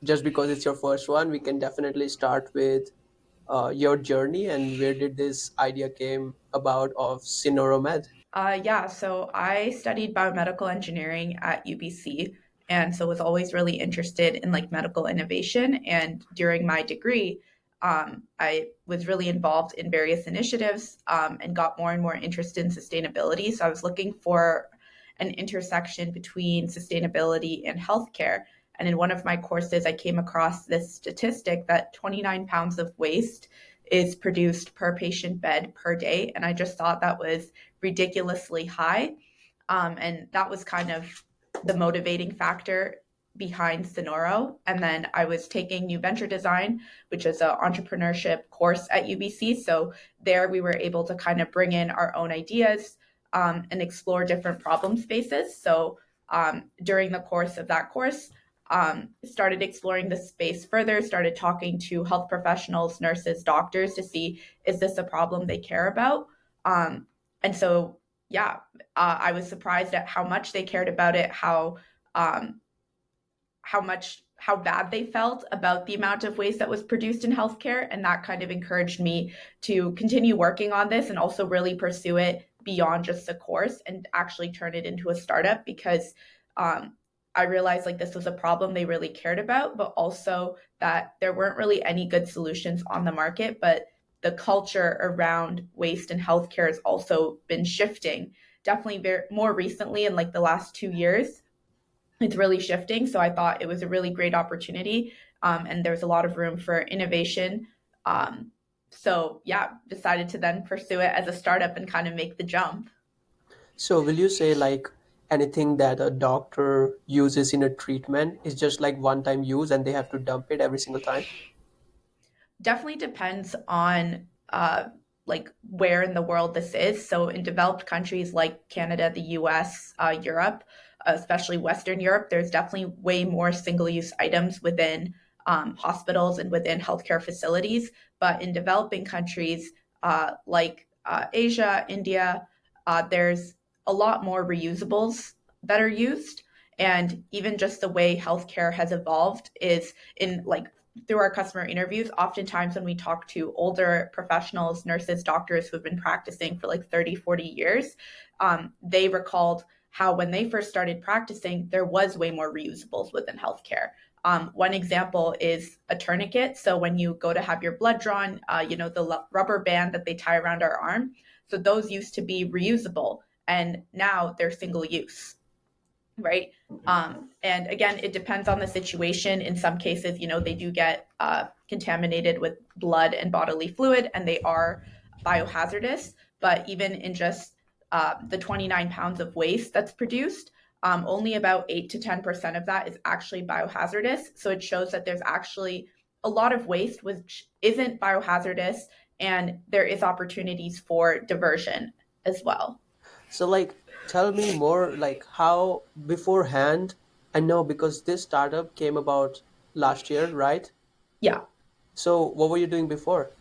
just because it's your first one, we can definitely start with your journey and where did this idea came about of Synoromed? Yeah, so I studied biomedical engineering at UBC, and so was always really interested in like medical innovation. And during my degree, I was really involved in various initiatives and got more and more interested in sustainability. So I was looking for an intersection between sustainability and healthcare. And in one of my courses, I came across this statistic that 29 pounds of waste is produced per patient bed per day. And I just thought that was ridiculously high. And that was kind of the motivating factor behind Sonoro. And then I was taking New Venture Design, which is an entrepreneurship course at UBC. So there we were able to kind of bring in our own ideas and explore different problem spaces. So during the course of that course, started exploring the space further, started talking to health professionals, nurses, doctors to see is this a problem they care about. And so, yeah, I was surprised at how much they cared about it, um, how bad they felt about the amount of waste that was produced in healthcare, and that kind of encouraged me to continue working on this and also really pursue it beyond just a course and actually turn it into a startup because I realized like this was a problem they really cared about, but also that there weren't really any good solutions on the market. But the culture around waste and healthcare has also been shifting. Definitely more recently in like the last 2 years, it's really shifting. So I thought it was a really great opportunity, and there's a lot of room for innovation. So yeah, decided to then pursue it as a startup and kind of make the jump. So will you say like anything that a doctor uses in a treatment is just like one time use and they have to dump it every single time? Definitely depends on like where in the world this is. So in developed countries like Canada, the US, Europe, especially Western Europe, there's definitely way more single-use items within hospitals and within healthcare facilities. But in developing countries like Asia, India, there's a lot more reusables that are used. And even just the way healthcare has evolved is in like through our customer interviews, oftentimes when we talk to older professionals, nurses, doctors who've been practicing for like 30, 40 years, they recalled how when they first started practicing, there was way more reusables within healthcare. One example is a tourniquet. So when you go to have your blood drawn, the rubber band that they tie around our arm. So those used to be reusable, and now they're single use, right? And again, it depends on the situation. In some cases, they do get contaminated with blood and bodily fluid, and they are biohazardous. But even in just the 29 pounds of waste that's produced, only about 8 to 10% of that is actually biohazardous. So it shows that there's actually a lot of waste which isn't biohazardous, and there is opportunities for diversion as well. So like tell me more like how beforehand. I know because this startup came about last year, right? Yeah. So what were you doing before?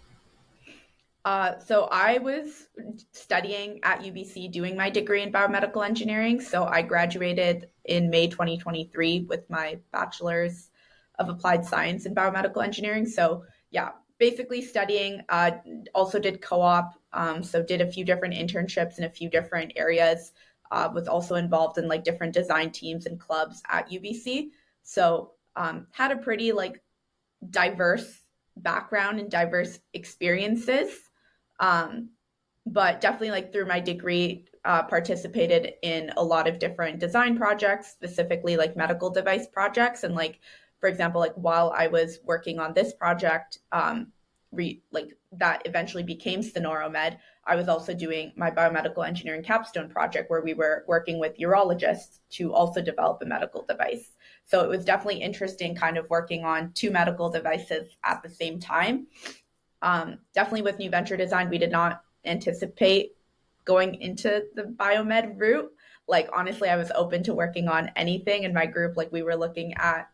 So I was studying at UBC doing my degree in biomedical engineering. So I graduated in May 2023 with my bachelor's of applied science in biomedical engineering. So yeah, basically studying, also did co-op. So did a few different internships in a few different areas. Was also involved in like different design teams and clubs at UBC. So had a pretty like diverse background and diverse experiences. Um, but definitely, like through my degree, participated in a lot of different design projects, specifically like medical device projects. And like, for example, like while I was working on this project, like that eventually became Sonoromed, I was also doing my biomedical engineering capstone project where we were working with urologists to also develop a medical device. So it was definitely interesting kind of working on two medical devices at the same time. Definitely with New Venture Design, we did not anticipate going into the biomed route. Like, honestly, I was open to working on anything in my group. Like, we were looking at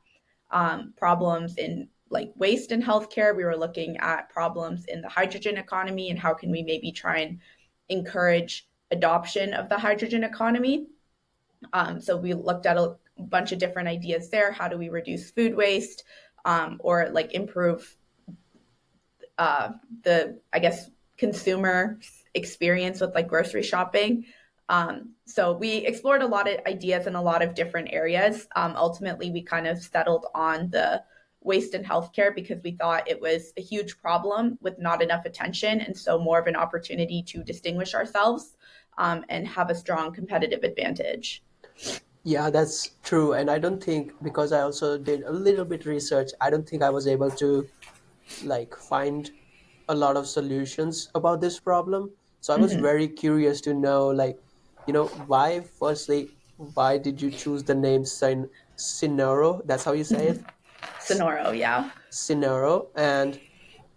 problems in like waste in healthcare. We were looking at problems in the hydrogen economy and how can we maybe try and encourage adoption of the hydrogen economy. So we looked at a bunch of different ideas there. How do we reduce food waste? or like improve the, I guess, consumer experience with like grocery shopping. So we explored a lot of ideas in a lot of different areas. Ultimately, we kind of settled on the waste in healthcare because we thought it was a huge problem with not enough attention, and so more of an opportunity to distinguish ourselves and have a strong competitive advantage. Yeah, that's true. And I don't think, because I also did a little bit research, I don't think I was able to like find a lot of solutions about this problem. So I was Mm-hmm. very curious to know, like, why, firstly, why did you choose the name Sinero? That's how you say it? S- Sonoro, yeah. Sinero. And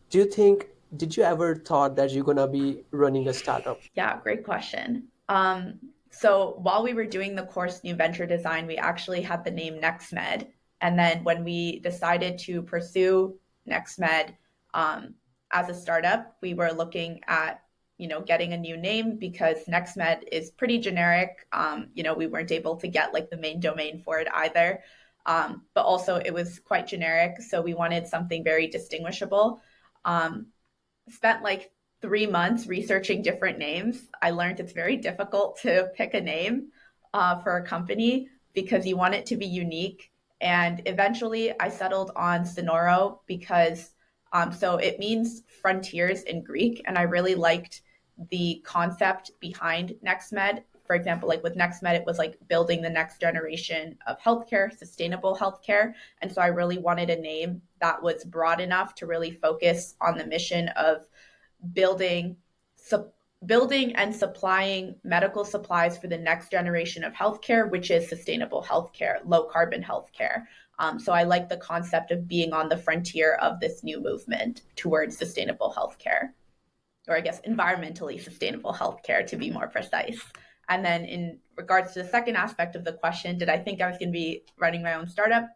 do you think, did you ever thought that you're gonna be running a startup? Yeah, great question. So while we were doing the course New Venture Design, we actually had the name NextMed. And then when we decided to pursue NextMed as a startup, we were looking at getting a new name because NextMed is pretty generic. We weren't able to get like the main domain for it either. But also it was quite generic, so we wanted something very distinguishable. Um, Spent like 3 months researching different names. I learned it's very difficult to pick a name for a company because you want it to be unique. And eventually I settled on Sonoro because so it means frontiers in Greek. And I really liked the concept behind NextMed. For example, like with NextMed, it was like building the next generation of healthcare, sustainable healthcare. And so I really wanted a name that was broad enough to really focus on the mission of building su- building and supplying medical supplies for the next generation of healthcare, which is sustainable healthcare, low carbon healthcare. So I like the concept of being on the frontier of this new movement towards sustainable healthcare, or I guess environmentally sustainable healthcare to be more precise. And then in regards to the second aspect of the question, did I think I was going to be running my own startup?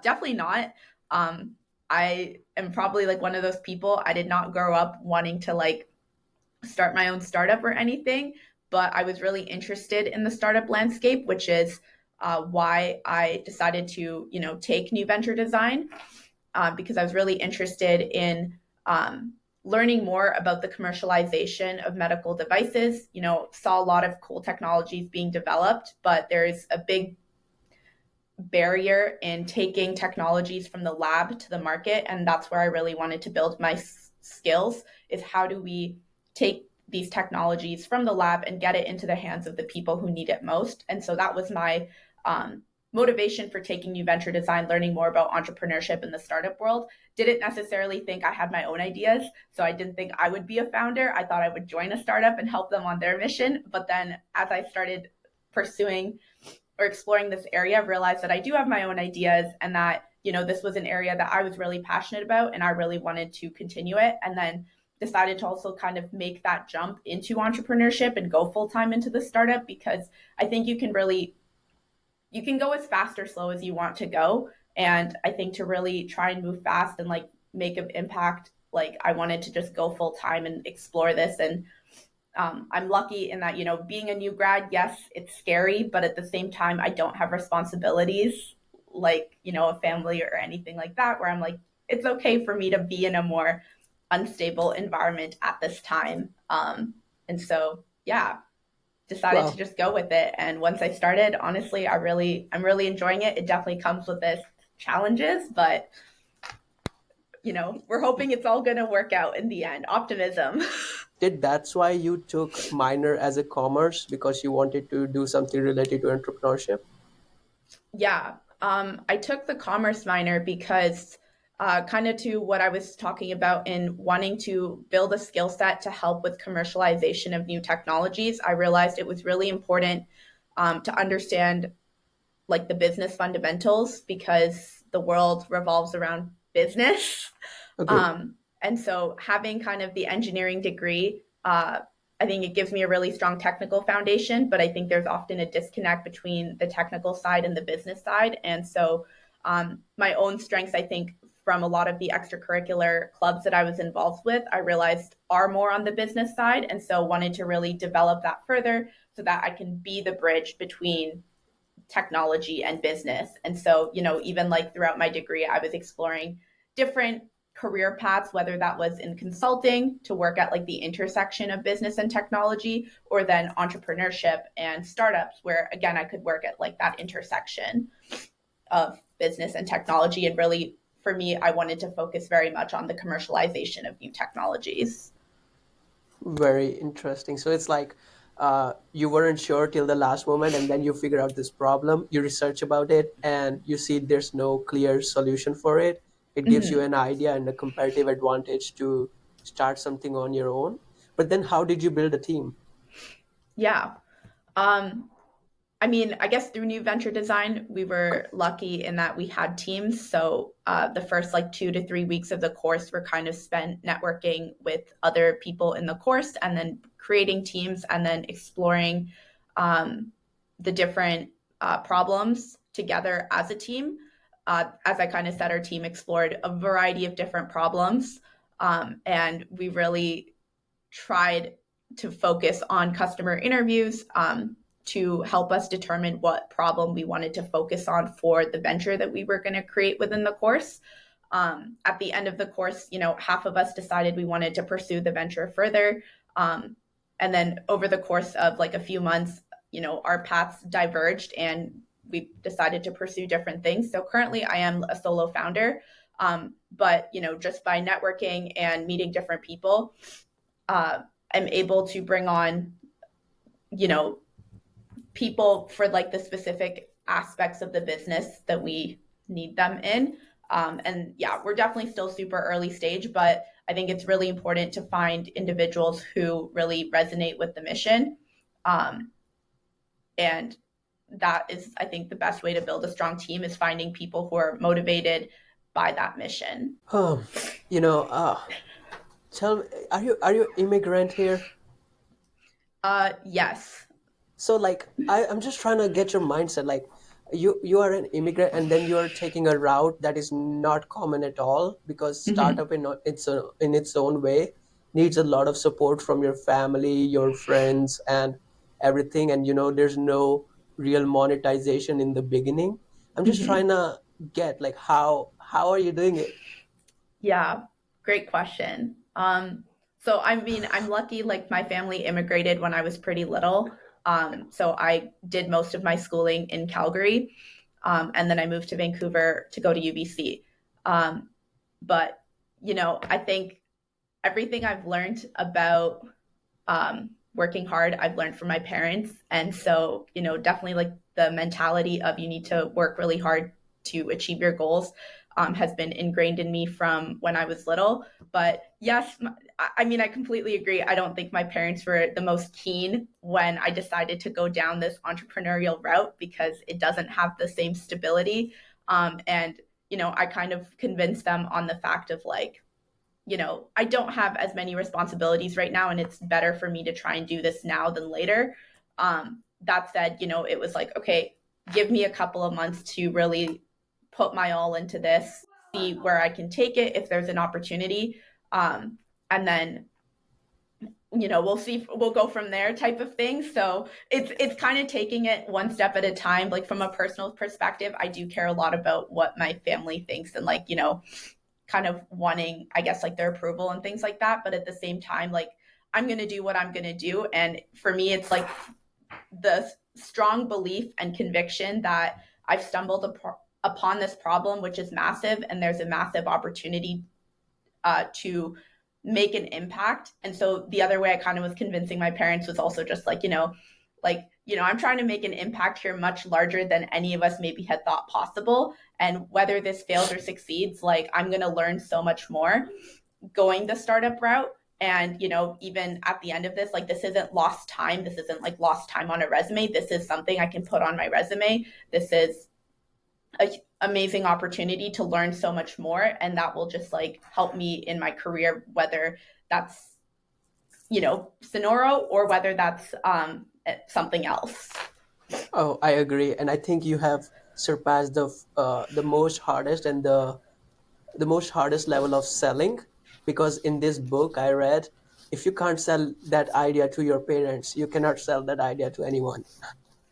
Definitely not. Um, I am probably like one of those people. I did not grow up wanting to like start my own startup or anything, but I was really interested in the startup landscape, which is why I decided to, take New Venture Design because I was really interested in learning more about the commercialization of medical devices. Saw a lot of cool technologies being developed, but there's a big barrier in taking technologies from the lab to the market, and that's where I really wanted to build my skills. Is how do we take these technologies from the lab and get it into the hands of the people who need it most? And so that was my motivation for taking New Venture Design, learning more about entrepreneurship in the startup world. Didn't necessarily think I had my own ideas, so I didn't think I would be a founder. I thought I would join a startup and help them on their mission. But then as I started pursuing or exploring this area, I've realized that I do have my own ideas, and that, this was an area that I was really passionate about and I really wanted to continue it. And then decided to also kind of make that jump into entrepreneurship and go full time into the startup, because I think you can go as fast or slow as you want to go. And I think to really try and move fast and like make an impact, like I wanted to just go full time and explore this. And I'm lucky in that, being a new grad, yes, it's scary, but at the same time, I don't have responsibilities like, a family or anything like that, where I'm like, it's okay for me to be in a more unstable environment at this time. And so, yeah, decided to Well, just go with it. And once I started, honestly, I'm really enjoying it. It definitely comes with its challenges, but we're hoping it's all going to work out in the end. Optimism. did that's why you took minor as a commerce, because you wanted to do something related to entrepreneurship? Yeah. I took the commerce minor because kind of to what I was talking about in wanting to build a skill set to help with commercialization of new technologies, I realized it was really important to understand like the business fundamentals, because the world revolves around business. Agree. And so having kind of the engineering degree, I think it gives me a really strong technical foundation, but I think there's often a disconnect between the technical side and the business side. And so my own strengths, I think, from a lot of the extracurricular clubs that I was involved with, I realized are more on the business side. And so wanted to really develop that further so that I can be the bridge between technology and business. And so, even like throughout my degree, I was exploring different career paths, whether that was in consulting to work at like the intersection of business and technology, or then entrepreneurship and startups, where again, I could work at like that intersection of business and technology. And really, for me, I wanted to focus very much on the commercialization of new technologies. Very interesting. So it's like you weren't sure till the last moment, and then you figure out this problem, you research about it, and you see there's no clear solution for it. It gives you Mhm. an idea and a comparative advantage to start something on your own. But then, how did you build a team? Yeah. Um, I mean, I guess through New Venture Design, we were lucky in that we had teams. So the first like 2 to 3 weeks of the course were kind of spent networking with other people in the course, and then creating teams, and then exploring um, the different problems together as a team. As I kind of said, our team explored a variety of different problems, and we really tried to focus on customer interviews to help us determine what problem we wanted to focus on for the venture that we were going to create within the course. At the end of the course, half of us decided we wanted to pursue the venture further. And then over the course of like a few months, our paths diverged and we decided to pursue different things. So currently I am a solo founder. But just by networking and meeting different people, I'm able to bring on, you know, people for like the specific aspects of the business that we need them in. And yeah, we're definitely still super early stage, but I think it's really important to find individuals who really resonate with the mission. Um, and that is, I think, the best way to build a strong team is finding people who are motivated by that mission. Um, you know, tell me, are you immigrant here? Yes. So like I'm just trying to get your mindset. Like you are an immigrant, and then you are taking a route that is not common at all, because Mm-hmm. startup in its own way needs a lot of support from your family, your friends, and everything. And there's no real monetization in the beginning. I'm just Mm-hmm. trying to get like how are you doing it? Yeah, great question. So I mean, I'm lucky, like my family immigrated when I was pretty little. So I did most of my schooling in Calgary. And then I moved to Vancouver to go to UBC. Um, but, I think everything I've learned about working hard, I've learned from my parents. And so, definitely like the mentality of you need to work really hard to achieve your goals has been ingrained in me from when I was little. But yes, I mean, I completely agree. I don't think my parents were the most keen when I decided to go down this entrepreneurial route because it doesn't have the same stability. And, I kind of convinced them on the fact of like, I don't have as many responsibilities right now, and it's better for me to try and do this now than later. That said, it was like, okay, give me a couple of months to really put my all into this, see where I can take it if there's an opportunity. And then, we'll see, we'll go from there type of thing. So it's kind of taking it one step at a time. Like from a personal perspective, I do care a lot about what my family thinks and like, kind of wanting, I guess, like their approval and things like that. But at the same time, like I'm going to do what I'm going to do. And for me, it's like the strong belief and conviction that I've stumbled upon this problem, which is massive, and there's a massive opportunity to make an impact. And so the other way I kind of was convincing my parents was also just like, I'm trying to make an impact here much larger than any of us maybe had thought possible. And whether this fails or succeeds, like I'm going to learn so much more going the startup route. And, even at the end of this, like this isn't lost time. This isn't like lost time on a resume. This is something I can put on my resume. This is an amazing opportunity to learn so much more. And that will just like help me in my career, whether that's, Sonoro or whether that's something else. Oh, I agree, and I think you have surpassed the most hardest and the most hardest level of selling, because in this book I read, if you can't sell that idea to your parents, you cannot sell that idea to anyone.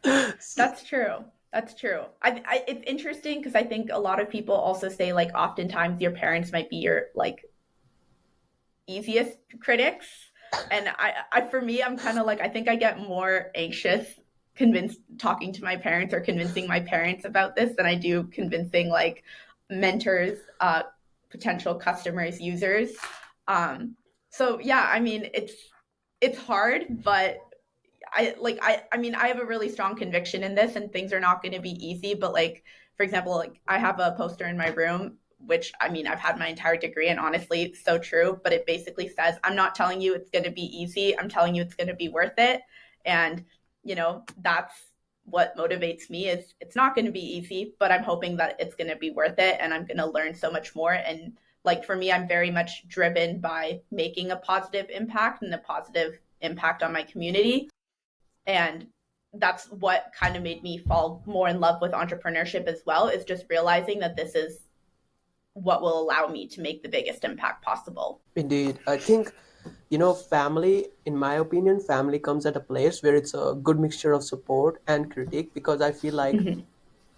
That's true. That's true. It's interesting because I think a lot of people also say like oftentimes your parents might be your like easiest critics. And for me, I'm kind of like, I think I get more anxious convinced talking to my parents or convincing my parents about this than I do convincing like mentors, potential customers, users. Um, so yeah, I mean, it's hard, but I mean I have a really strong conviction in this and things are not going to be easy, but like for example, like I have a poster in my room which I mean I've had my entire degree and honestly it's so true, but it basically says I'm not telling you it's going to be easy, I'm telling you it's going to be worth it. And that's what motivates me is it's not going to be easy, but I'm hoping that it's going to be worth it and I'm going to learn so much more. And like for me, I'm very much driven by making a positive impact and a positive impact on my community. And that's what kind of made me fall more in love with entrepreneurship as well, is just realizing that this is what will allow me to make the biggest impact possible. Indeed, I think, family, in my opinion, family comes at a place where it's a good mixture of support and critique, because I feel like Mm-hmm.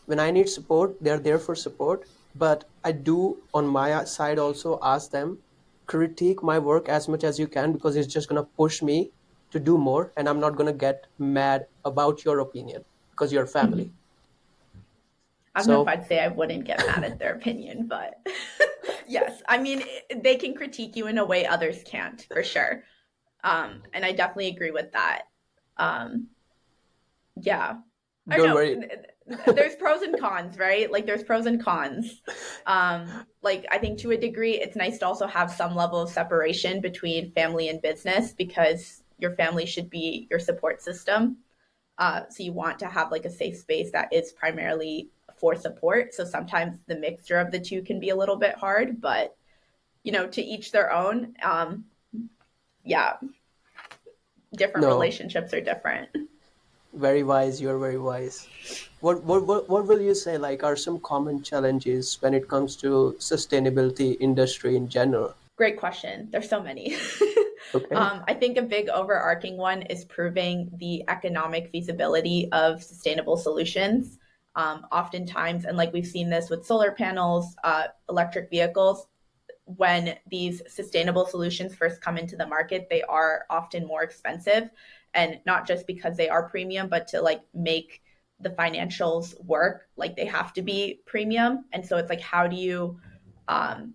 when I need support, they're there for support. But I do, on my side, also ask them, critique my work as much as you can, because it's just going to push me to do more. And I'm not going to get mad about your opinion because you're Mm-hmm. family. I don't know if So, I'd say I wouldn't get mad at their opinion, but yes, I mean, they can critique you in a way others can't, for sure. And I definitely agree with that. Um, yeah, I don't know. worry. There's pros and cons, right? Like there's pros and cons. Like I think to a degree, it's nice to also have some level of separation between family and business because your family should be your support system. So you want to have like a safe space that is primarily for support. So sometimes the mixture of the two can be a little bit hard, but to each their own. Yeah, different No, relationships are different. very wise. You're very wise. What will you say, like, are some common challenges when it comes to sustainability industry in general? Great question. There's so many. Okay. I think a big overarching one is proving the economic feasibility of sustainable solutions. Oftentimes, and like we've seen this with solar panels, electric vehicles, when these sustainable solutions first come into the market, they are often more expensive. And not just because they are premium, but to like make the financials work, like they have to be premium. And so it's like, how do you um,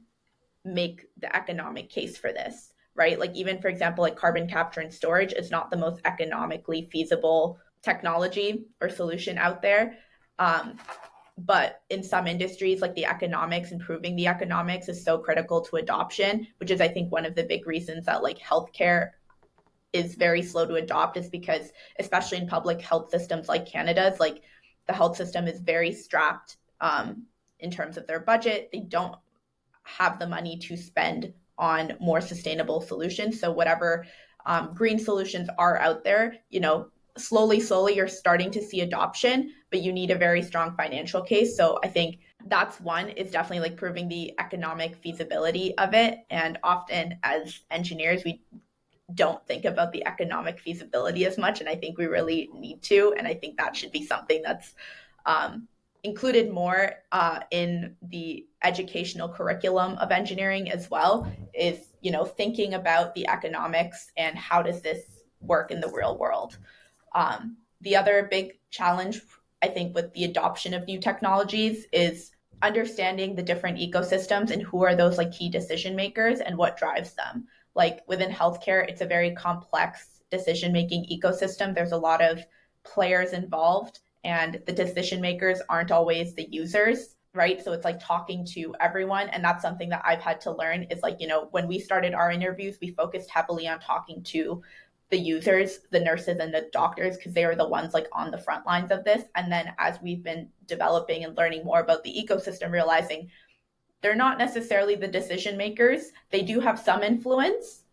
make the economic case for this, right? Like even for example, like carbon capture and storage is not the most economically feasible technology or solution out there. Um, but in some industries, like the economics, improving the economics is so critical to adoption, which is I think one of the big reasons that like healthcare is very slow to adopt, is because especially in public health systems like Canada's, like the health system is very strapped in terms of their budget. They don't have the money to spend on more sustainable solutions. So whatever green solutions are out there, slowly you're starting to see adoption, but you need a very strong financial case. So I think that's one, is definitely like proving the economic feasibility of it. And often as engineers, we don't think about the economic feasibility as much. And I think we really need to. And I think that should be something that's um, included more in the educational curriculum of engineering as well, is, thinking about the economics and how does this work in the real world. The other big challenge, I think, with the adoption of new technologies is understanding the different ecosystems and who are those like key decision makers and what drives them. Like within healthcare, it's a very complex decision making ecosystem. There's a lot of players involved, and the decision makers aren't always the users, right? So it's like talking to everyone. And that's something that I've had to learn is like, when we started our interviews, we focused heavily on talking to the users, the nurses and the doctors, because they are the ones like on the front lines of this. And then as we've been developing and learning more about the ecosystem, realizing they're not necessarily the decision makers. They do have some influence,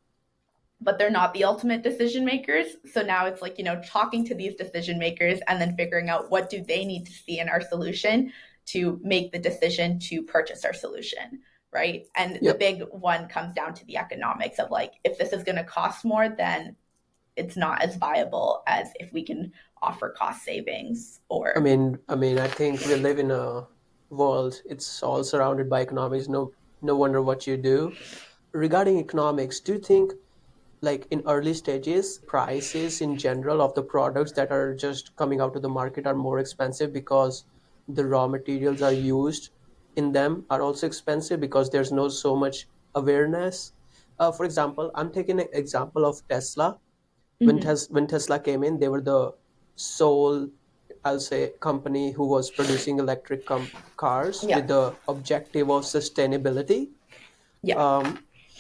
but they're not the ultimate decision makers. So now it's like, talking to these decision makers and then figuring out what do they need to see in our solution to make the decision to purchase our solution, right? And the Yep. big one comes down to the economics of like, if this is going to cost more, then it's not as viable as if we can offer cost savings or I think we live in a world. It's all surrounded by economics. No wonder what you do. Regarding economics, do you think, like in early stages, prices in general of the products that are just coming out to the market are more expensive because the raw materials are used in them are also expensive because there's no so much awareness? For example, I'm taking an example of Tesla. mm-hmm. When Tesla came in, they were the sole, I'll say, company who was producing electric cars Yeah, with the objective of sustainability. yeah. um,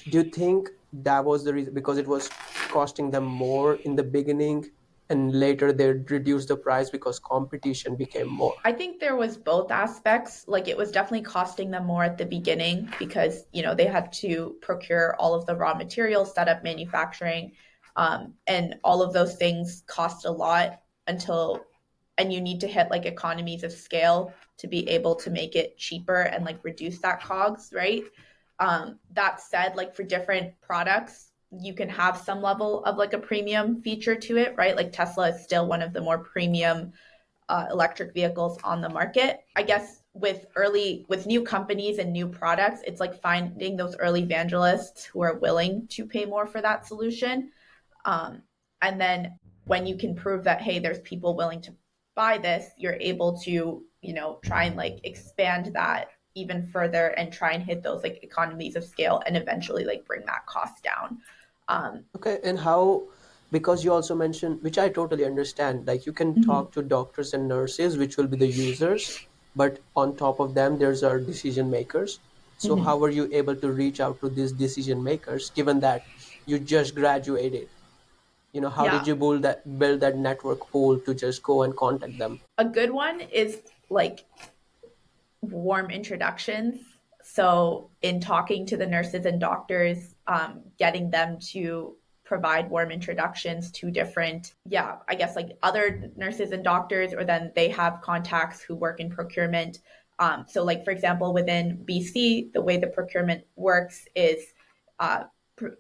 do you think that was the reason because it was costing them more in the beginning and later they reduced the price because competition became more? I think there was both aspects. Like it was definitely costing them more at the beginning because, they had to procure all of the raw materials, set up manufacturing, and all of those things cost a lot until, and you need to hit like economies of scale to be able to make it cheaper and like reduce that cogs, right? That said, like for different products, you can have some level of like a premium feature to it, right? Like Tesla is still one of the more premium electric vehicles on the market. I guess with new companies and new products, it's like finding those early evangelists who are willing to pay more for that solution. Um, and then when you can prove that, hey, there's people willing to buy this, you're able to, try and like expand that even further and try and hit those like economies of scale and eventually like bring that cost down. Um, Okay, and how, because you also mentioned, which I totally understand, like you can mhm, talk to doctors and nurses, which will be the users, but on top of them, there's our decision makers. So mhm. how are you able to reach out to these decision makers, given that you just graduated? How did Yeah. you build that network pool to just go and contact them? A good one is like warm introductions. So, in talking to the nurses and doctors, getting them to provide warm introductions to different, yeah, I guess like other nurses and doctors, or then they have contacts who work in procurement. So, like for example, within BC, the way the procurement works is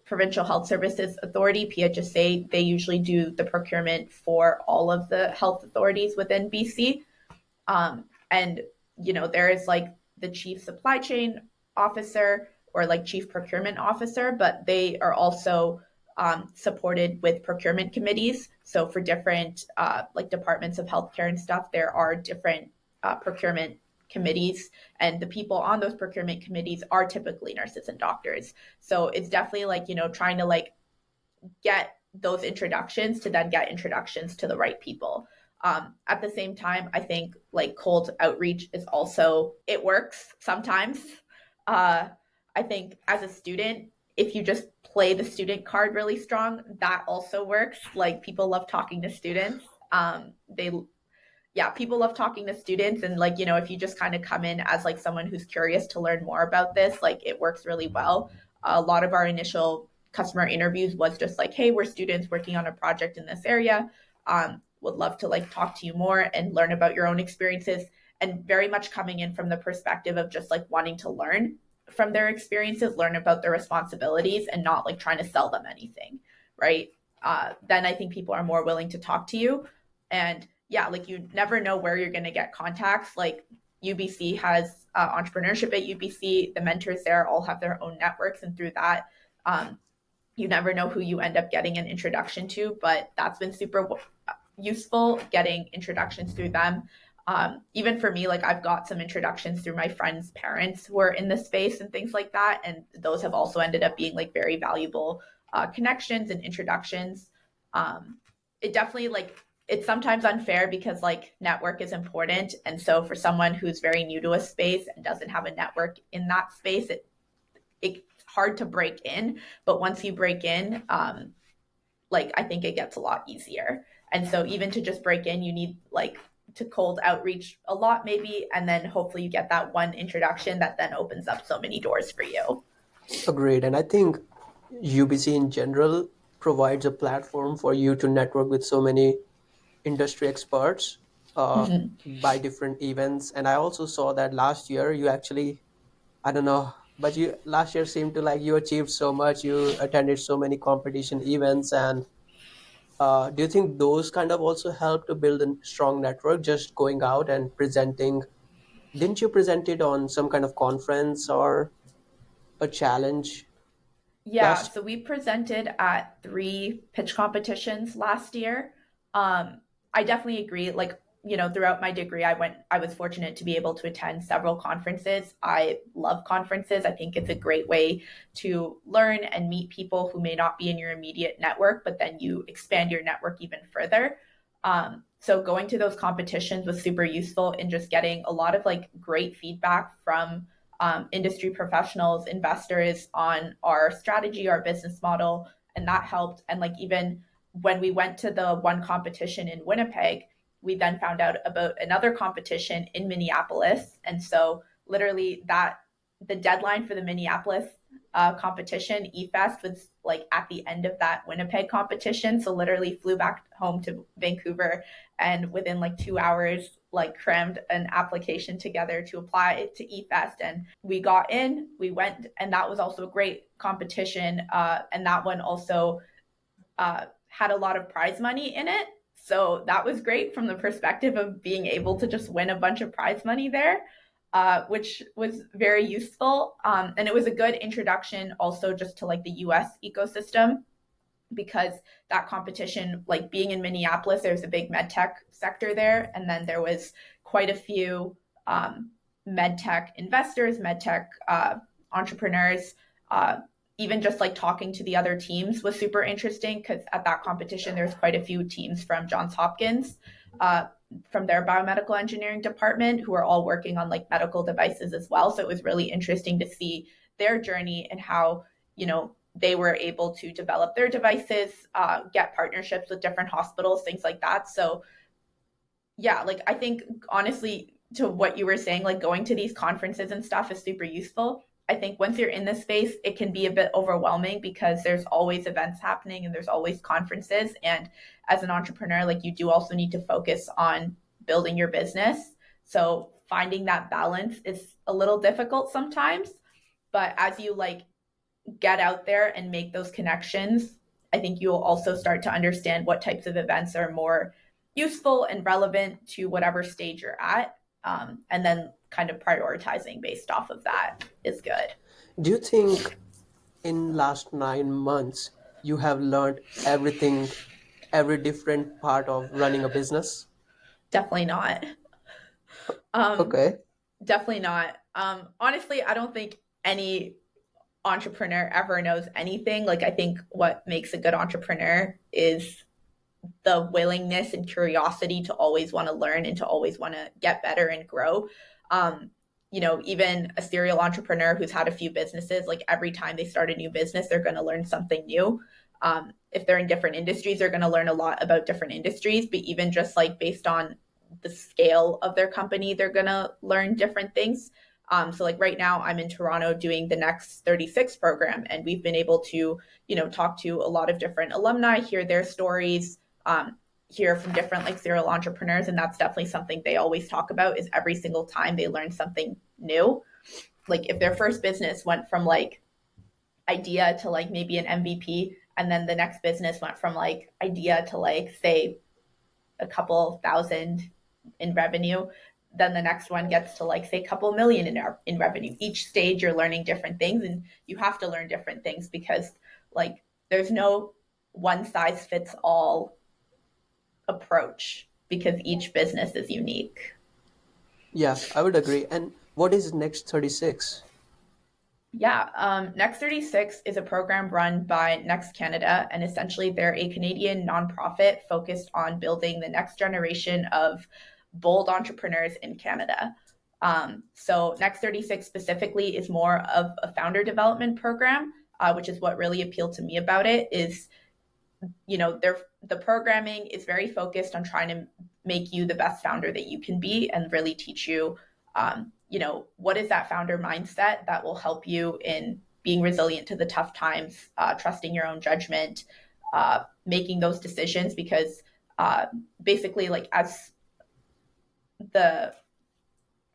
Provincial Health Services Authority, PHSA, they usually do the procurement for all of the health authorities within BC. And there is like the chief supply chain officer or like chief procurement officer, but they are also supported with procurement committees. So for different like departments of healthcare and stuff, there are different procurement committees, and the people on those procurement committees are typically nurses and doctors. So it's definitely like trying to like get those introductions to then get introductions to the right people. At the same time, I think like cold outreach is also, it works sometimes. Uh, I think as a student, if you just play the student card really strong, that also works. Like people love talking to students. They Yeah, people love talking to students, and like if you just kind of come in as like someone who's curious to learn more about this, like it works really well. A lot of our initial customer interviews was just like, hey, we're students working on a project in this area, would love to like talk to you more and learn about your own experiences, and very much coming in from the perspective of just like wanting to learn from their experiences, learn about their responsibilities, and not like trying to sell them anything, right? Then I think people are more willing to talk to you. And yeah, like you never know where you're going to get contacts. Like UBC has entrepreneurship at UBC. The mentors there all have their own networks, and through that, um, you never know who you end up getting an introduction to. But that's been super useful, getting introductions through them. Even for me, like I've got some introductions through my friends' parents who are in the space and things like that, and those have also ended up being like very valuable connections and introductions. It definitely like, it's sometimes unfair because like network is important, and so for someone who's very new to a space and doesn't have a network in that space, it's hard to break in. But once you break in, like I think it gets a lot easier. And so even to just break in, you need like to cold outreach a lot maybe, and then hopefully you get that one introduction that then opens up so many doors for you. Agreed. And I think UBC in general provides a platform for you to network with so many industry experts Mm-hmm. by different events. And I also saw that last year you actually, I don't know, but you last year seemed to like you achieved so much. You attended so many competition events, and Do you think those kind of also help to build a strong network, just going out and presenting? Didn't you present it on some kind of conference or a challenge Yeah, last? so we presented at three pitch competitions last year. Um, I definitely agree. Like, throughout my degree, I was fortunate to be able to attend several conferences. I love conferences. I think it's a great way to learn and meet people who may not be in your immediate network, but then you expand your network even further. So going to those competitions was super useful in just getting a lot of like great feedback from industry professionals, investors on our strategy, our business model, and that helped. And like even when we went to the one competition in Winnipeg, we then found out about another competition in Minneapolis, and so literally that the deadline for the Minneapolis competition, eFest, was like at the end of that Winnipeg competition. So literally flew back home to Vancouver and within like 2 hours, like crammed an application together to apply to eFest. And we got in, we went, and that was also a great competition. And that one also had a lot of prize money in it. So that was great from the perspective of being able to just win a bunch of prize money there, which was very useful. And it was a good introduction also just to like the US ecosystem, because that competition, like being in Minneapolis, there's a big med tech sector there. And then there was quite a few med tech investors, med tech entrepreneurs. Even just like talking to the other teams was super interesting, because at that competition, there's quite a few teams from Johns Hopkins, uh, from their biomedical engineering department, who are all working on like medical devices as well. So it was really interesting to see their journey and how, they were able to develop their devices, get partnerships with different hospitals, things like that. So yeah, like I think honestly, to what you were saying, like going to these conferences and stuff is super useful. I think once you're in this space, it can be a bit overwhelming because there's always events happening and there's always conferences. And as an entrepreneur, like you do also need to focus on building your business. So finding that balance is a little difficult sometimes. But as you like get out there and make those connections, I think you'll also start to understand what types of events are more useful and relevant to whatever stage you're at. And then kind of prioritizing based off of that is good. Do you think in last 9 months you have learned everything, every different part of running a business? Definitely not. Um, Okay. Definitely not. Honestly, I don't think any entrepreneur ever knows anything. Like, I think what makes a good entrepreneur is the willingness and curiosity to always want to learn and to always want to get better and grow. Even a serial entrepreneur who's had a few businesses, like every time they start a new business, they're going to learn something new. If they're in different industries, they're going to learn a lot about different industries, but even just like based on the scale of their company, they're going to learn different things. So like right now I'm in Toronto doing the Next 36 program, and we've been able to, talk to a lot of different alumni, hear their stories, hear from different like serial entrepreneurs. And that's definitely something they always talk about, is every single time they learn something new. Like if their first business went from like idea to like maybe an MVP, and then the next business went from like idea to like say a couple thousand in revenue, then the next one gets to like say a couple million in revenue. Each stage you're learning different things, and you have to learn different things because like there's no one size fits all approach, because each business is unique. Yeah, I would agree. And what is Next 36? Yeah, Next 36 is a program run by Next Canada, and essentially they're a Canadian nonprofit focused on building the next generation of bold entrepreneurs in Canada. So Next 36 specifically is more of a founder development program, which is what really appealed to me about it. Is the programming is very focused on trying to make you the best founder that you can be, and really teach you, what is that founder mindset that will help you in being resilient to the tough times, trusting your own judgment, making those decisions. Because basically, like as the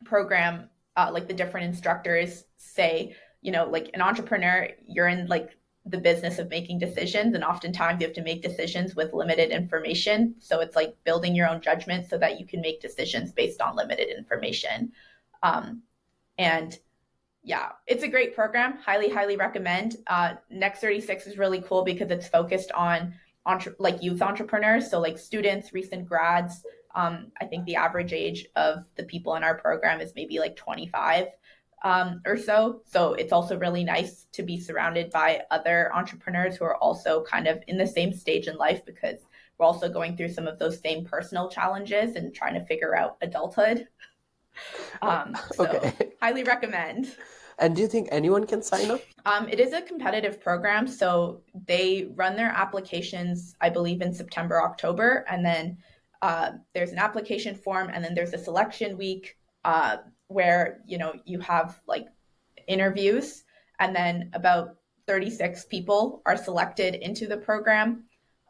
program, like the different instructors say, like an entrepreneur, you're in like the business of making decisions, and oftentimes you have to make decisions with limited information. So it's like building your own judgment so that you can make decisions based on limited information. Um, and yeah, it's a great program. Highly, highly recommend. Next 36 is really cool because it's focused on like youth entrepreneurs, so like students, recent grads. I think the average age of the people in our program is maybe like 25 or so. So it's also really nice to be surrounded by other entrepreneurs who are also kind of in the same stage in life, because we're also going through some of those same personal challenges and trying to figure out adulthood. So Okay. highly recommend. And do you think anyone can sign up? It is a competitive program, so they run their applications, I believe, in September, October, and then there's an application form, and then there's a selection week where you have like interviews, and then about 36 people are selected into the program,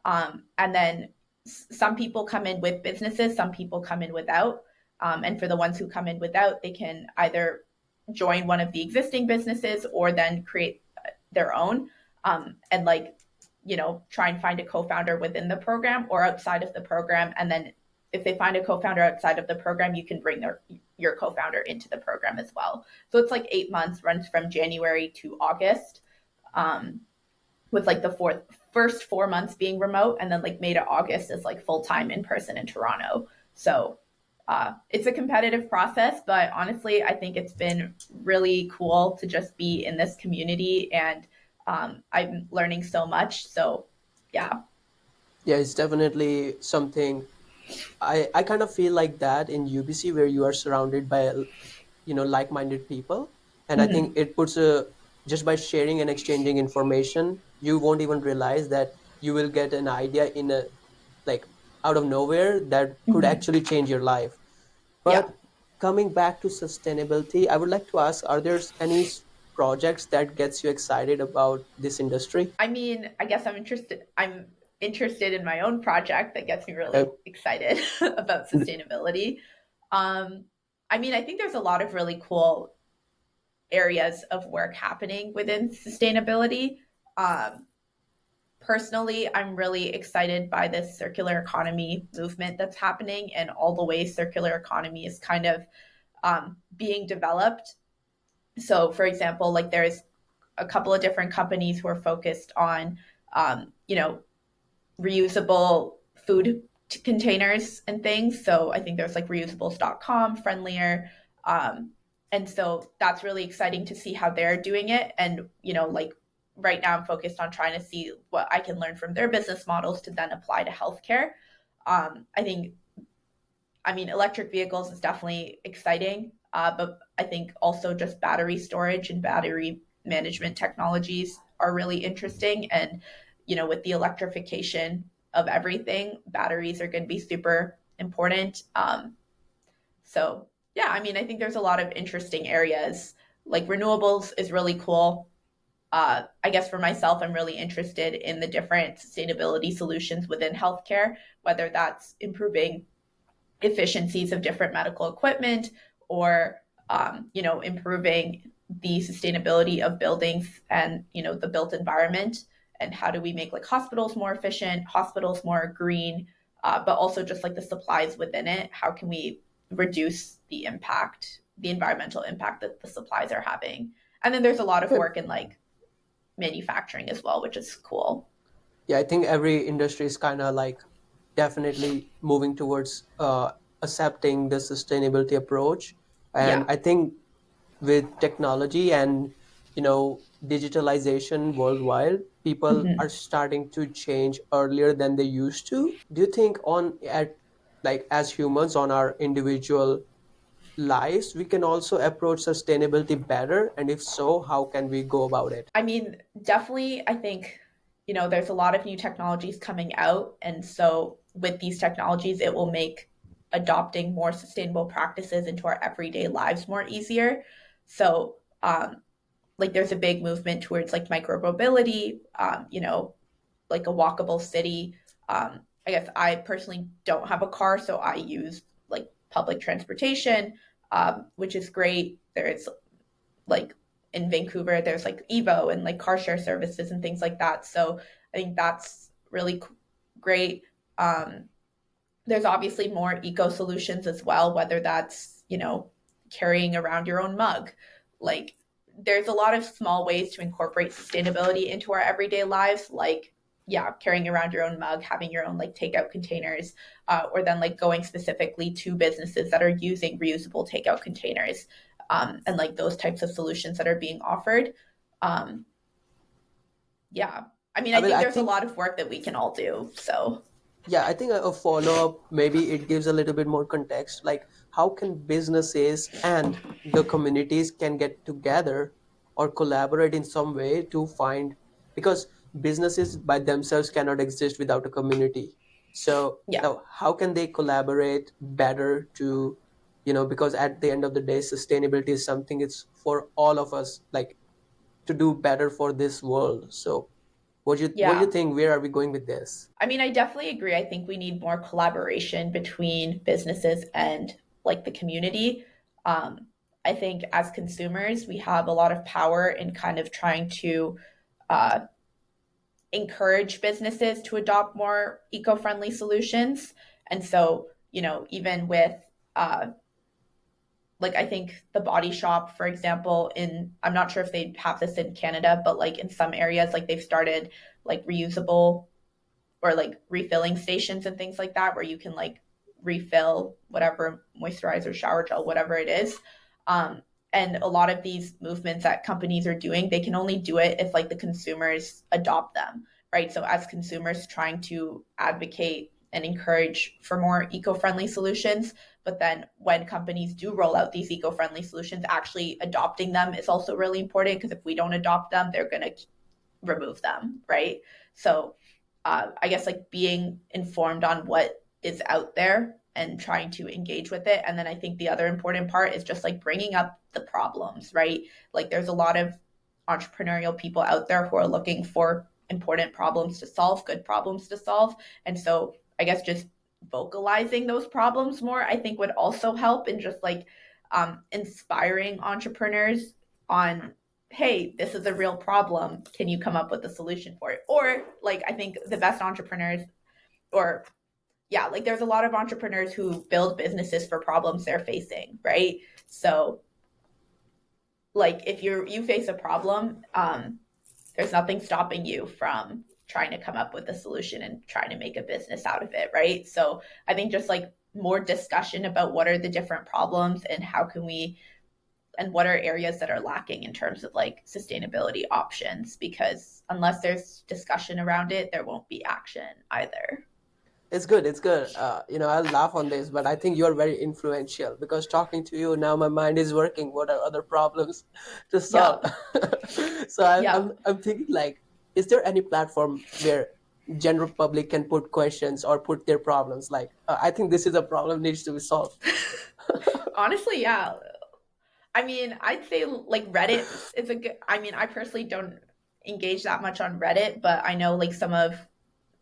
and then some people come in with businesses, some people come in without, and for the ones who come in without, they can either join one of the existing businesses or then create their own, and like try and find a co-founder within the program or outside of the program, and then if they find a co-founder outside of the program, you can bring your co-founder into the program as well. So it's like 8 months, runs from January to August, um, with like the first 4 months being remote, and then like May to August is like full-time in person in Toronto. So it's a competitive process, but honestly, I think it's been really cool to just be in this community, and I'm learning so much. So, yeah. Yeah, it's definitely something. I kind of feel like that in UBC, where you are surrounded by like-minded people, and I think Mm-hmm. it puts a just by sharing and exchanging information, you won't even realize that you will get an idea in a like out of nowhere that could Mm-hmm. actually change your life. Yeah. But coming back to sustainability, I would like to ask, are there any projects that gets you excited about this industry? I mean, I guess I'm interested in my own project that gets me Uh, really excited about sustainability. Um, I mean, I think there's a lot of really cool areas of work happening within sustainability. Um, Personally, I'm really excited by this circular economy movement that's happening and all the ways circular economy is kind of being developed. So, for example, like there's a couple of different companies who are focused on, you know, reusable food containers and things. So I think there's like reusables.com, friendlier. Um, and so that's really exciting to see how they're doing it. And, like right now I'm focused on trying to see what I can learn from their business models to then apply to healthcare. I think, I mean, electric vehicles is definitely exciting, but I think also just battery storage and battery management technologies are really interesting. And, with the electrification of everything, batteries are going to be super important. So, yeah, I mean, I think there's a lot of interesting areas. Like renewables is really cool. I guess for myself, I'm really interested in the different sustainability solutions within healthcare, whether that's improving efficiencies of different medical equipment or improving the sustainability of buildings and the built environment, and how do we make like hospitals more efficient, hospitals more green, but also just like the supplies within it, how can we reduce the environmental impact that the supplies are having. And then there's a lot of yeah, work in like manufacturing as well, which is cool. yeah, I think every industry is kind of like definitely moving towards accepting the sustainability approach. And Yeah. I think with technology and digitalization worldwide, people are Mm-hmm. starting to change earlier than they used to. Do you think on at like as humans on our individual lives we can also approach sustainability better, and if so, how can we go about it? I mean, definitely, I think, there's a lot of new technologies coming out. And so with these technologies, it will make adopting more sustainable practices into our everyday lives more easier. So, like, there's a big movement towards like micromobility, like a walkable city. I guess I personally don't have a car, so I use like public transportation, which is great. There's like in Vancouver, there's like Evo and like car share services and things like that. So I think that's really great. Um, there's obviously more eco solutions as well, whether that's, carrying around your own mug. Like, there's a lot of small ways to incorporate sustainability into our everyday lives, like, yeah, carrying around your own mug, having your own like takeout containers, or then like going specifically to businesses that are using reusable takeout containers, and like those types of solutions that are being offered. Um, yeah. I mean, I I mean, think I there's a think, lot of work that we can all do. So, yeah, I think a follow-up, maybe it gives a little bit more context. Like, how can businesses and the communities can get together or collaborate in some way to find, because businesses by themselves cannot exist without a community. So yeah. now how can they collaborate better to, because at the end of the day, sustainability is something it's for all of us, like to do better for this world. So what do you Yeah. think? Where are we going with this? I mean, I definitely agree. I think we need more collaboration between businesses and like the community. Um, I think as consumers, we have a lot of power in kind of trying to uh, encourage businesses to adopt more eco friendly solutions. And so, even with uh, like I think the Body Shop, for example, in I'm not sure if they have this in Canada, but like in some areas, like they've started like reusable or like refilling stations and things like that where you can like refill whatever moisturizer, shower gel, whatever it is. Um, and a lot of these movements that companies are doing, they can only do it if like the consumers adopt them, right? So as consumers trying to advocate and encourage for more eco-friendly solutions, but then when companies do roll out these eco-friendly solutions, actually adopting them is also really important because if we don't adopt them, they're going to remove them, right? So I guess like being informed on what is out there and trying to engage with it. And then I think the other important part is just like bringing up the problems, right? Like there's a lot of entrepreneurial people out there who are looking for important problems to solve, good problems to solve. And so I guess just vocalizing those problems more, I think would also help in just like inspiring entrepreneurs on hey, this is a real problem. Can you come up with a solution for it? Or, like, I think the best entrepreneurs, or yeah, like there's a lot of entrepreneurs who build businesses for problems they're facing, right? So, like, if you face a problem, there's nothing stopping you from trying to come up with a solution and trying to make a business out of it, right? So, I think just like more discussion about what are the different problems and how can we and what are areas that are lacking in terms of like sustainability options because unless there's discussion around it there won't be action either. It's good. It's good. I'll laugh on this, but I think you're very influential because talking to you now, my mind is working. What are other problems to Yeah. solve? So I, Yeah. I'm thinking like, is there any platform where general public can put questions or put their problems? Like, I think this is a problem needs to be solved. Honestly, yeah. I mean, I'd say like Reddit is a good I mean, I personally don't engage that much on Reddit, but I know like some of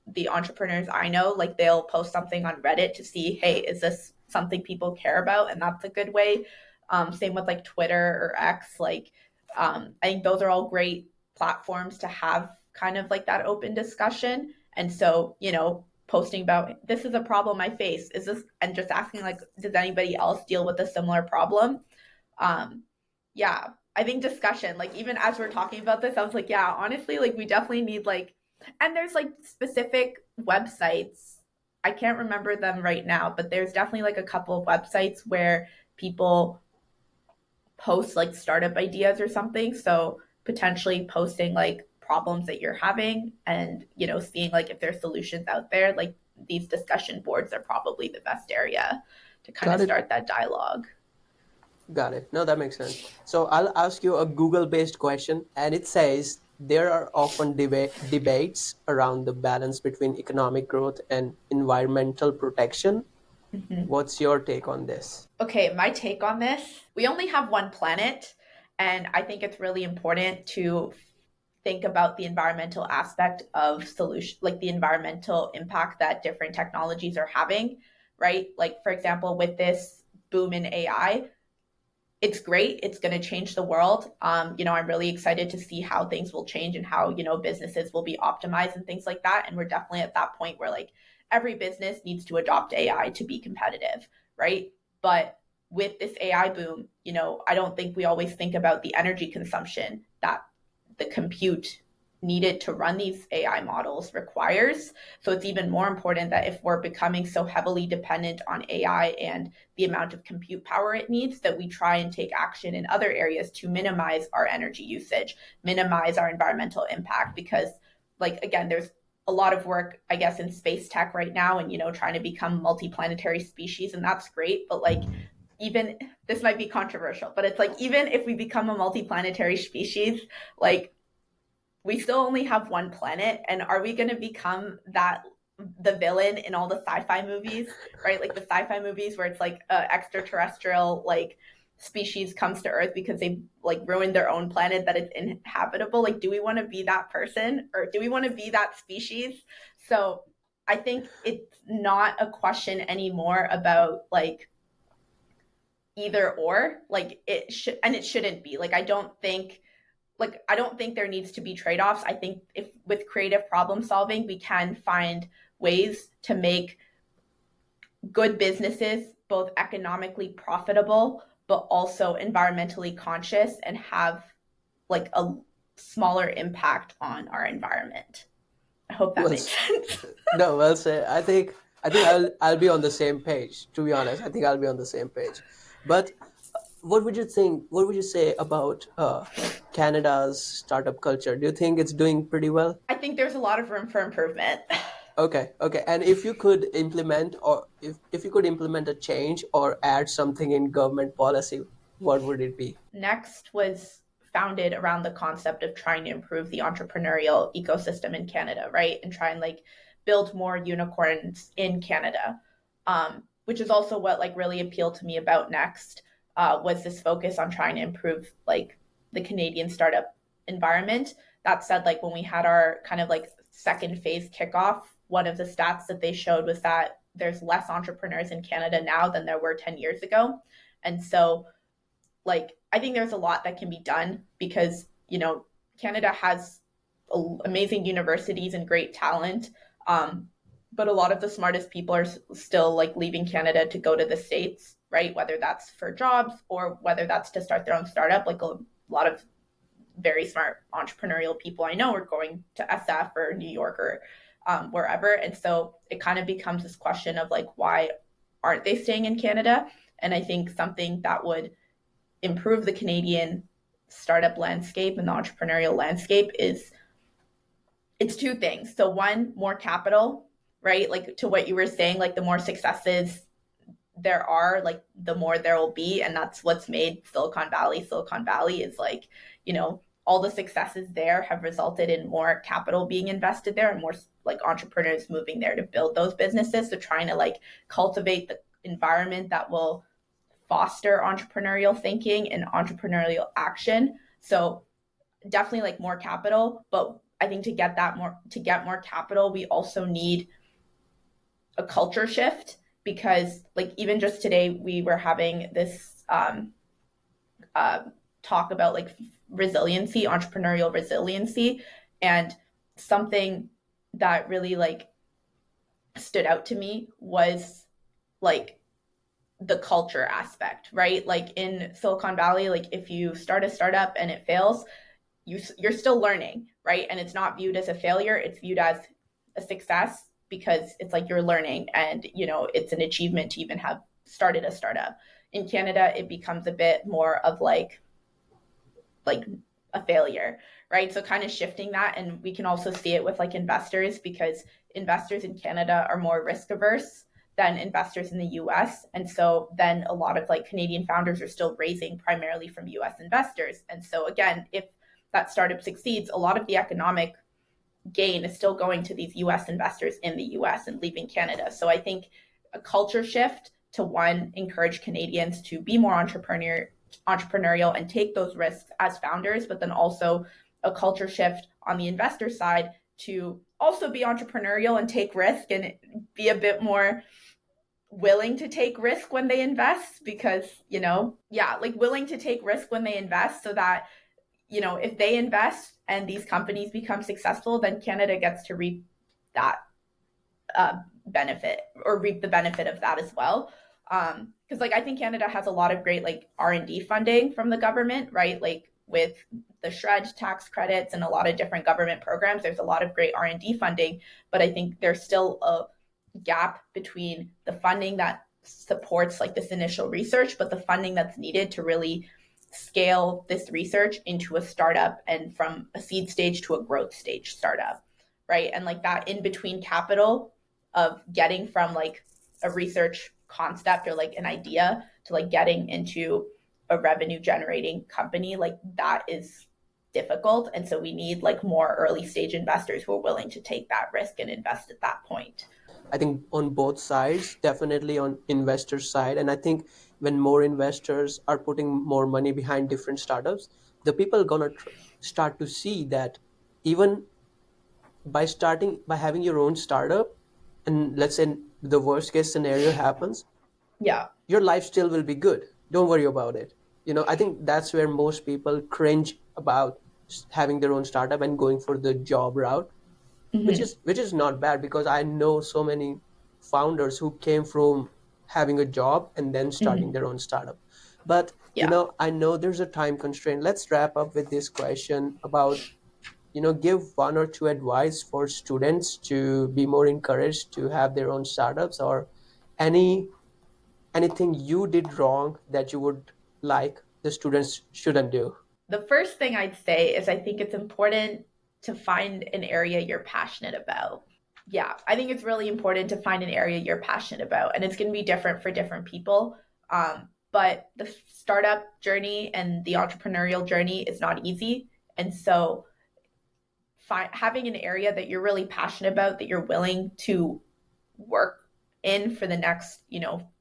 the entrepreneurs I know, like they'll post something on Reddit to see, hey, is this something people care about? And that's a good way. Same with like Twitter or X. Like, I think those are all great platforms to have kind of like that open discussion. And so, posting about this is a problem I face. Is this, and just asking, like, does anybody else deal with a similar problem? um yeah, I think discussion, like even as we're talking about this, I was like, yeah, honestly, like we definitely need like and there's like specific websites, I can't remember them right now, but there's definitely like a couple of websites where people post like startup ideas or something, so potentially posting like problems that you're having and seeing like if there's solutions out there, like these discussion boards are probably the best area to kind of Got it. start that dialogue. Got it. No, that makes sense. So I'll ask you a Google-based question, and it says there are often debates around the balance between economic growth and environmental protection. Mhm. What's your take on this? Okay, my take on this, we only have one planet, and I think it's really important to think about the environmental aspect of solution, like the environmental impact that different technologies are having, right? Like, for example, with this boom in AI, it's great. It's going to change the world. I'm really excited to see how things will change and how, businesses will be optimized and things like that. And we're definitely at that point where like every business needs to adopt AI to be competitive, right? But with this AI boom, I don't think we always think about the energy consumption that the compute needed to run these AI models requires. So it's even more important that if we're becoming so heavily dependent on AI and the amount of compute power it needs, that we try and take action in other areas to minimize our energy usage, minimize our environmental impact. Because, like, again, there's a lot of work, I guess, in space tech right now and, trying to become multiplanetary species. And that's great. But, like, even this might be controversial, but it's like, even if we become a multiplanetary species, like, we still only have one planet, and are we going to become that the villain in all the sci-fi movies, right? Like the sci-fi movies where it's like extraterrestrial like species comes to Earth because they like ruined their own planet that it's inhabitable. Like, do we want to be that person, or do we want to be that species? So I think it's not a question anymore about like either or. Like, it should, and it shouldn't be. I don't think there needs to be trade-offs. I think if with creative problem solving, we can find ways to make good businesses both economically profitable, but also environmentally conscious and have like a smaller impact on our environment. I hope that Well, makes sense. no, well said. I think I'll be on the same page. To be honest, I think I'll be on the same page. But what would you think? What would you say about Canada's startup culture? Do you think it's doing pretty well? I think there's a lot of room for improvement. Okay, okay. And if you could implement, or if you could implement a change or add something in government policy, what would it be? Next was founded around the concept of trying to improve the entrepreneurial ecosystem in Canada, right? And try and like build more unicorns in Canada. Which is also what like really appealed to me about Next, was this focus on trying to improve like the Canadian startup environment. That said, like when we had our kind of like second phase kickoff, one of the stats that they showed was that there's less entrepreneurs in Canada now than there were 10 years ago. And so like I think there's a lot that can be done because Canada has amazing universities and great talent, but a lot of the smartest people are still like leaving Canada to go to the States, right? Whether that's for jobs or whether that's to start their own startup. Like a lot of very smart entrepreneurial people I know are going to SF or New York or wherever, and so it kind of becomes this question of like, why aren't they staying in Canada? And I think something that would improve the Canadian startup landscape and the entrepreneurial landscape is it's two things. So one, more capital, right? Like to what you were saying, like the more successes there are, like the more there will be. And that's what's made Silicon Valley. Silicon Valley is like, all the successes there have resulted in more capital being invested there and more like entrepreneurs moving there to build those businesses. So trying to like cultivate the environment that will foster entrepreneurial thinking and entrepreneurial action. So definitely like more capital, but I think to get more capital, we also need a culture shift because like even just today we were having this uh, talk about like resiliency, entrepreneurial resiliency, and something that really like stood out to me was like the culture aspect, right? Like in Silicon Valley, like if you start a startup and it fails, you're still learning, right? And it's not viewed as a failure, it's viewed as a success because it's like you're learning and it's an achievement to even have started a startup. In Canada, it becomes a bit more of like a failure, right? So kind of shifting that, and we can also see it with like investors because investors in Canada are more risk averse than investors in the US. And so then a lot of like Canadian founders are still raising primarily from US investors. And so again, if that startup succeeds, a lot of the economic gain is still going to these US investors in the US and leaving Canada. So I think a culture shift to one, encourage Canadians to be more entrepreneurial and take those risks as founders, but then also a culture shift on the investor side to also be entrepreneurial and take risk and be a bit more willing to take risk when they invest, because, yeah, like willing to take risk when they invest, so that, if they invest and these companies become successful, then Canada gets to reap that benefit, or reap the benefit of that as well. Because like I think Canada has a lot of great like R&D funding from the government, right? Like with the shred tax credits and a lot of different government programs, there's a lot of great R&D funding, but I think there's still a gap between the funding that supports like this initial research, but the funding that's needed to really scale this research into a startup, and from a seed stage to a growth stage startup, right? And like that in between capital of getting from like a research concept or like an idea to like getting into a revenue generating company, like that is difficult. And so we need like more early stage investors who are willing to take that risk and invest at that point. I think on both sides, definitely on investor side. And I think when more investors are putting more money behind different startups, the people gonna start to see that even by having your own startup, and let's say the worst case scenario happens, Yeah. your life still will be good. Don't worry about it. I think that's where most people cringe about having their own startup and going for the job route, Mm-hmm. which is not bad, because I know so many founders who came from having a job and then starting Mm-hmm. their own startup. But Yeah. I know there's a time constraint. Let's wrap up with this question about, give one or two advice for students to be more encouraged to have their own startups, or any anything you did wrong that you would like the students shouldn't do. The first thing I'd say is I think it's important to find an area you're passionate about. Yeah, I think it's really important to find an area you're passionate about, and it's going to be different for different people. But the startup journey and the entrepreneurial journey is not easy. And so having an area that you're really passionate about, that you're willing to work in for the next,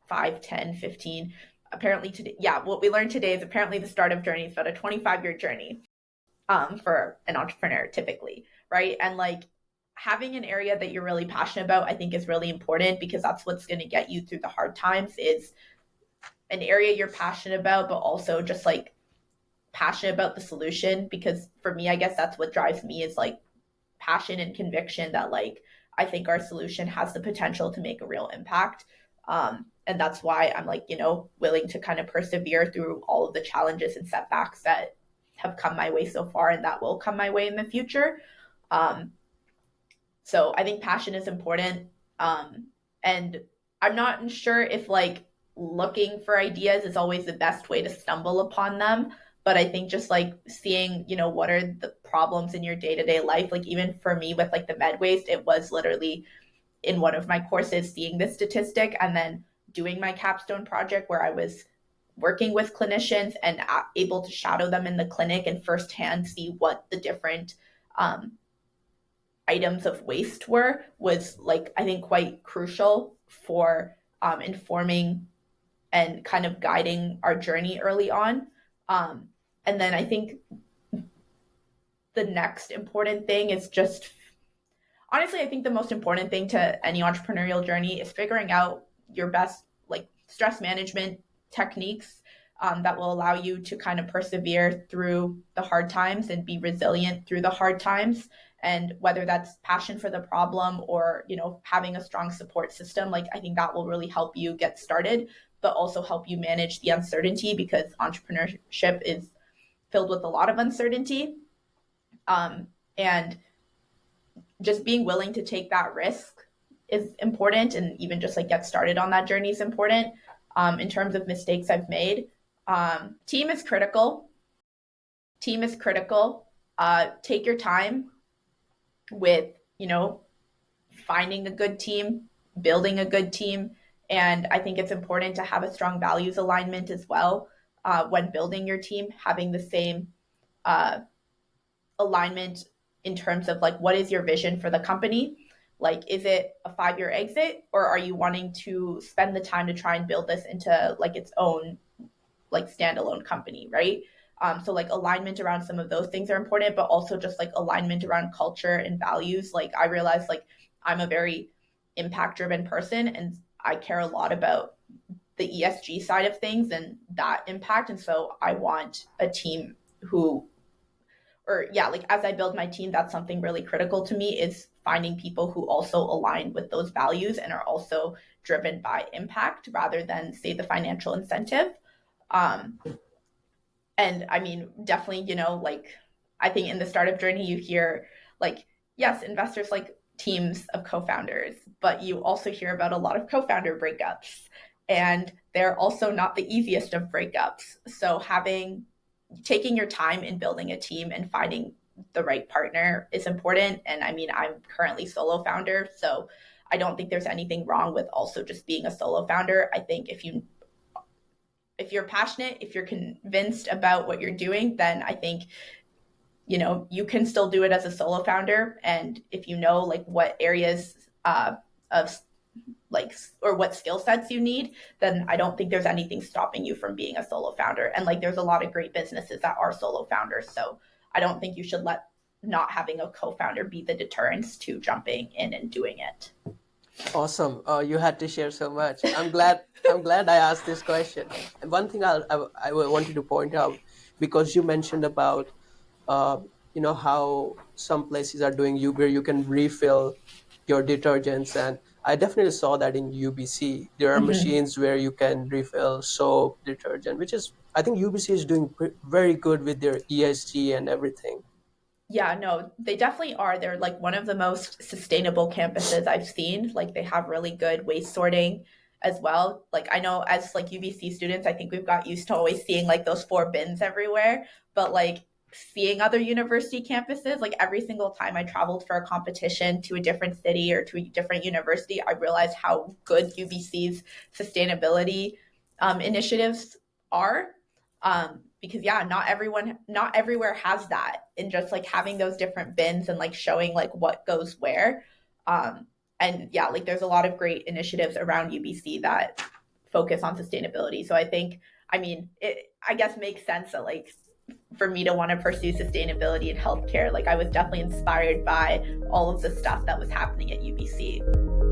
5, 10, 15. Apparently today, yeah, what we learned today is apparently the startup journey is about a 25-year journey for an entrepreneur typically, right? And like having an area that you're really passionate about, I think is really important, because that's what's going to get you through the hard times, is an area you're passionate about, but also just like passionate about the solution. Because for me, I guess that's what drives me, is like passion and conviction that like I think our solution has the potential to make a real impact. And that's why I'm like, willing to kind of persevere through all of the challenges and setbacks that have come my way so far and that will come my way in the future. Um, so I think passion is important. And I'm not sure if like looking for ideas is always the best way to stumble upon them. But I think just like seeing, what are the problems in your day to day life? Like even for me with like the med waste, it was literally in one of my courses seeing this statistic, and then doing my capstone project where I was working with clinicians and able to shadow them in the clinic and firsthand see what the different um, items of waste were, was like I think quite crucial for informing and kind of guiding our journey early on. Um, and then I think the next important thing is just, honestly, I think the most important thing to any entrepreneurial journey is figuring out your best like stress management techniques that will allow you to kind of persevere through the hard times and be resilient through the hard times. And whether that's passion for the problem or, having a strong support system, like I think that will really help you get started, but also help you manage the uncertainty, because entrepreneurship is filled with a lot of uncertainty. And just being willing to take that risk is important, and even just like get started on that journey is important. In terms of mistakes I've made, team is critical. Take your time with, finding a good team, building a good team. And I think it's important to have a strong values alignment as well when building your team, having the same uh, alignment in terms of like what is your vision for the company. Like, is it a 5-year exit, or are you wanting to spend the time to try and build this into like its own like standalone company, right? So like alignment around some of those things are important, but also just like alignment around culture and values. Like I realized like I'm a very impact driven person, and I care a lot about the ESG side of things and that impact. And so I want a team who, or yeah, like as I build my team, that's something really critical to me is finding people who also align with those values and are also driven by impact rather than say the financial incentive. Um, and I mean, definitely, like I think in the startup journey, you hear like, yes, investors like teams of co-founders, but you also hear about a lot of co-founder breakups. And they're also not the easiest of breakups. So taking your time in building a team and finding the right partner is important. And I mean, I'm currently solo founder, so I don't think there's anything wrong with also just being a solo founder. I think if you're passionate, if you're convinced about what you're doing, then I think you can still do it as a solo founder. And if you know like what areas of like or what skill sets you need, then I don't think there's anything stopping you from being a solo founder. And like there's a lot of great businesses that are solo founders, so I don't think you should let not having a co-founder be the deterrence to jumping in and doing it. Awesome. You had to share so much. I'm glad I asked this question. And one thing I wanted to point out, because you mentioned about uh, how some places are doing where you can refill your detergents, and I definitely saw that in UBC. There are Mm-hmm. machines where you can refill soap, detergent, which is, I think UBC is doing very good with their ESG and everything. Yeah, no, they definitely are. They're like one of the most sustainable campuses I've seen. Like they have really good waste sorting as well. Like I know as like UBC students, I think we've got used to always seeing like those four bins everywhere, but like seeing other university campuses, like every single time I traveled for a competition to a different city or to a different university, I realized how good UBC's sustainability initiatives are. Because yeah, not everywhere has that, and just like having those different bins and like showing like what goes where. um and yeah, like there's a lot of great initiatives around UBC that focus on sustainability, so I think, I mean, it I guess makes sense that like for me to want to pursue sustainability in healthcare, like I was definitely inspired by all of the stuff that was happening at UBC.